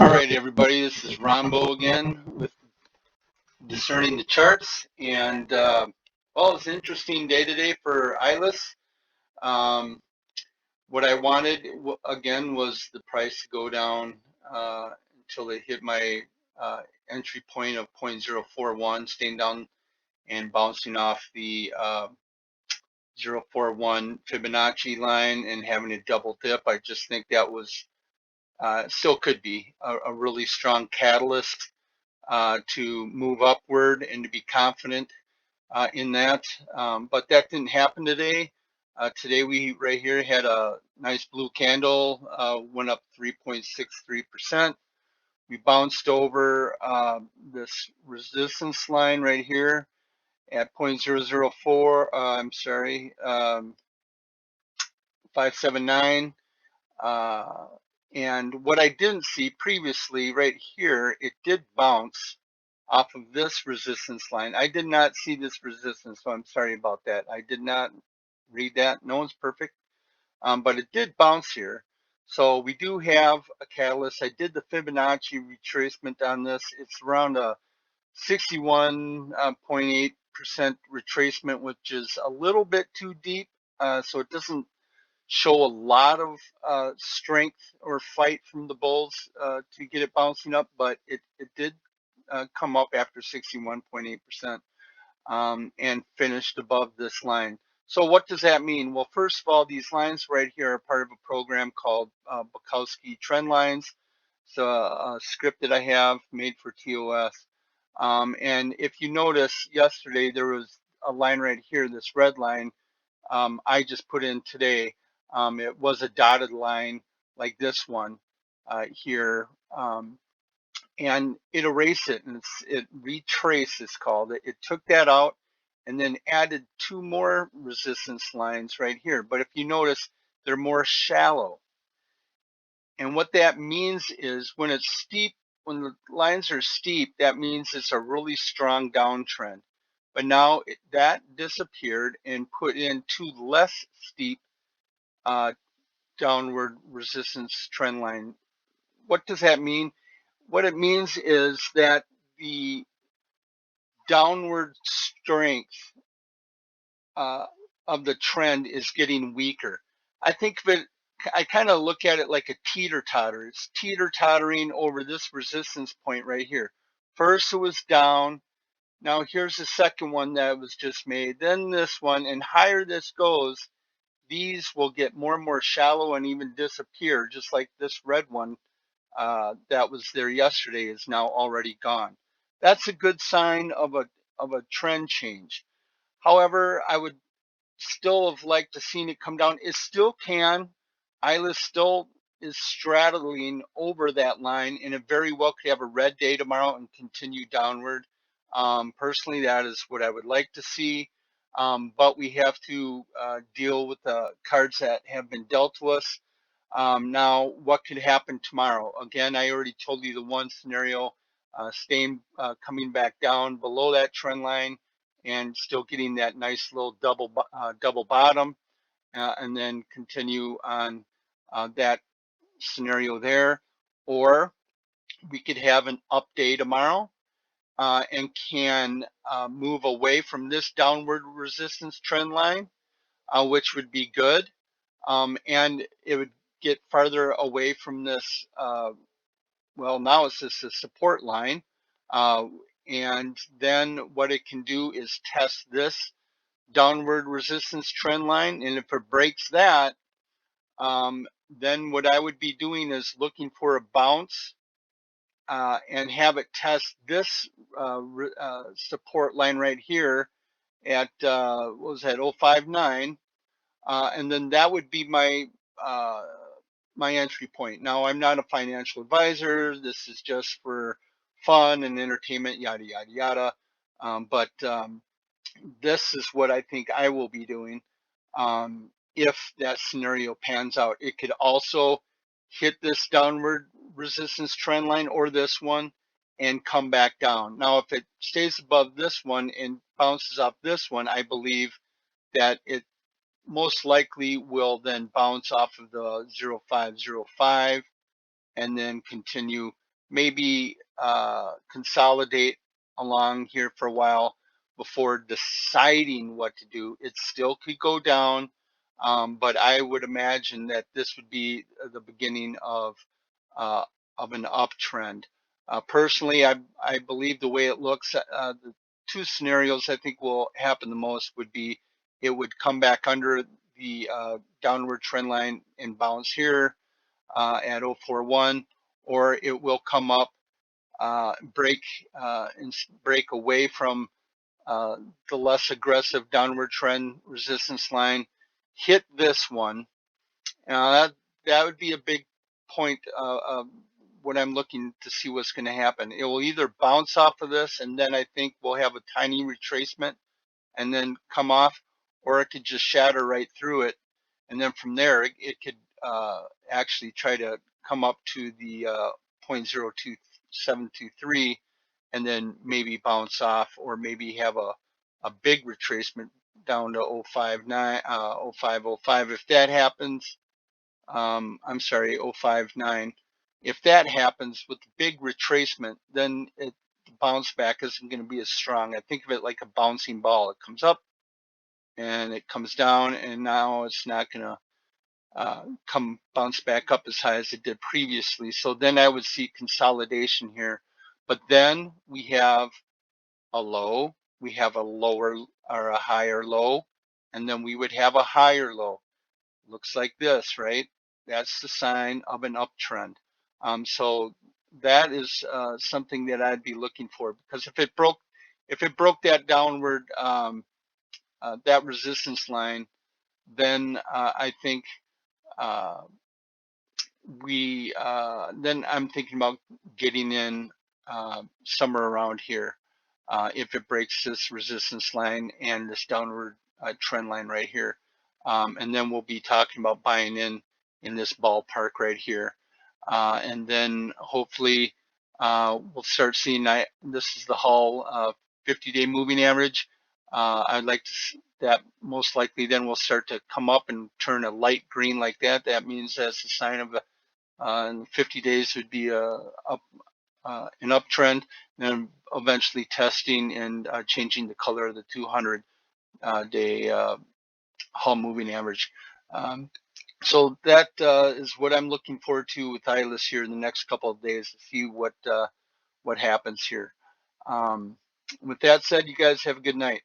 All right, everybody, this is Rombo again with Discerning the Charts. And, well, it's an interesting day today for ILUS. Um, what I wanted, again, was the price to go down until it hit my entry point of 0.041, staying down and bouncing off the 0.41 Fibonacci line and having a double dip. I just think that was, still could be a really strong catalyst to move upward and to be confident in that. But that didn't happen today. Today we right here had a nice blue candle, went up 3.63%. We bounced over this resistance line right here at 0.004, I'm sorry, 579. And what I didn't see previously right here, it did bounce off of this resistance line. I did not see this resistance, so I'm sorry about that. I did not read that. No one's perfect, but it did bounce here. So we do have a catalyst. I did the Fibonacci retracement on this. It's around a 61.8% retracement, which is a little bit too deep. So it doesn't show a lot of strength or fight from the bulls to get it bouncing up, but it did come up after 61.8% and finished above this line. So what does that mean? Well, first of all, these lines right here are part of a program called Bukowski Trend Lines. It's a script that I have made for TOS. And if you notice, yesterday there was a line right here, this red line, I just put in today. It was a dotted line like this one here, and it erased it, and it retraced, it's called. It took that out and then added two more resistance lines right here. But if you notice, they're more shallow. And what that means is when it's steep, when the lines are steep, that means it's a really strong downtrend. But now that disappeared and put in two less steep downward resistance trend line. What does that mean? What it means is that the downward strength of the trend is getting weaker. I think of it, I kind of look at it like a teeter-totter. It's teeter-tottering over this resistance point right here. First it was down. Now here's the second one that was just made. Then this one, and higher this goes, these will get more and more shallow and even disappear, just like this red one that was there yesterday is now already gone. That's a good sign of a trend change. However, I would still have liked to seen it come down. It still can. ILUS still is straddling over that line, and it very well could have a red day tomorrow and continue downward. Personally, that is what I would like to see. But we have to deal with the cards that have been dealt to us. Now, what could happen tomorrow? Again, I already told you the one scenario, staying coming back down below that trend line and still getting that nice little double bottom, and then continue on that scenario there. Or we could have an up day tomorrow and can move away from this downward resistance trend line, which would be good. And it would get farther away from this, well, now it's just a support line. And then what it can do is test this downward resistance trend line. And if it breaks that, then what I would be doing is looking for a bounce and have it test this support line right here at, what was that, 059. And then that would be my my entry point. Now, I'm not a financial advisor. This is just for fun and entertainment, yada, yada, yada. But this is what I think I will be doing if that scenario pans out. It could also hit this downward resistance trend line or this one and come back down. Now, if it stays above this one and bounces off this one, I believe that it most likely will then bounce off of the 0505 and then continue maybe consolidate along here for a while before deciding what to do. It still could go down, but I would imagine that this would be the beginning uh, of an uptrend. Personally, I believe the way it looks, the two scenarios I think will happen the most would be it would come back under the downward trend line and bounce here at 041, or it will come up, break and break away from uh, the less aggressive downward trend resistance line, hit this one. That would be a big point of what I'm looking to see what's going to happen. It will either bounce off of this, and then I think we'll have a tiny retracement and then come off, or it could just shatter right through it, and then from there it could actually try to come up to the 0.02723 and then maybe bounce off, or maybe have a big retracement down to 059 0505. If that happens, I'm sorry, 059. If that happens with the big retracement, then the bounce back isn't going to be as strong. I think of it like a bouncing ball. It comes up and it comes down, and now it's not going to come bounce back up as high as it did previously. So then I would see consolidation here. But then we have a low, we have a lower or a higher low, and then we would have a higher low. Looks like this, right? That's the sign of an uptrend. So that is something that I'd be looking for, because if it broke that downward, that resistance line, then I think uh, then I'm thinking about getting in somewhere around here if it breaks this resistance line and this downward trend line right here. And then we'll be talking about buying in this ballpark right here. And then hopefully we'll start seeing, this is the Hull 50-day moving average. I'd like to see that most likely then will start to come up and turn a light green like that. That means that's a sign of in 50 days would be an uptrend, and eventually testing and changing the color of the 200-day Hull moving average. So that is what I'm looking forward to with ILUS here in the next couple of days to see what happens here. With that said, you guys have a good night.